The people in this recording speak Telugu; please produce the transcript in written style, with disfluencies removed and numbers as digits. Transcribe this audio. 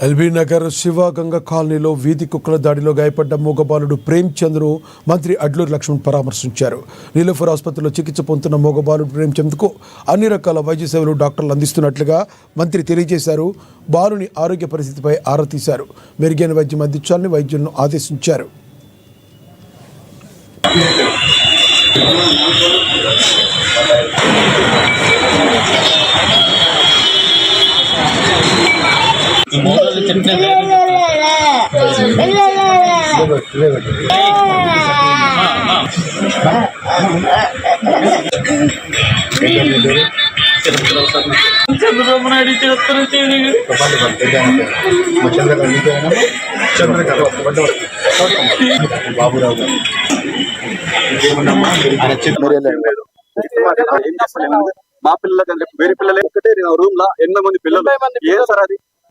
ఎల్బీ నగర్ శివగంగ కాలనీలో వీధి కుక్కల దాడిలో గాయపడ్డ మూగబాలుడు ప్రేమ్చంద్ను మంత్రి అడ్లూరి లక్ష్మణ్ పరామర్శించారు. నీలోఫర్ ఆసుపత్రిలో చికిత్స పొందుతున్న మూగబాలుడు ప్రేమ్చంద్కు అన్ని రకాల వైద్య సేవలు డాక్టర్లు అందిస్తున్నట్లుగా మంత్రి తెలియజేశారు. బాలుని ఆరోగ్య పరిస్థితిపై ఆరా తీశారు. మెరుగైన వైద్యం అందించాలని వైద్యులను ఆదేశించారు. చంద్రబాబు నాయుడు బాబురావు గారు మా పిల్లలకి వేరే పిల్లలు రూమ్ లో 8 మంది పిల్లలు ఏం సార్ అది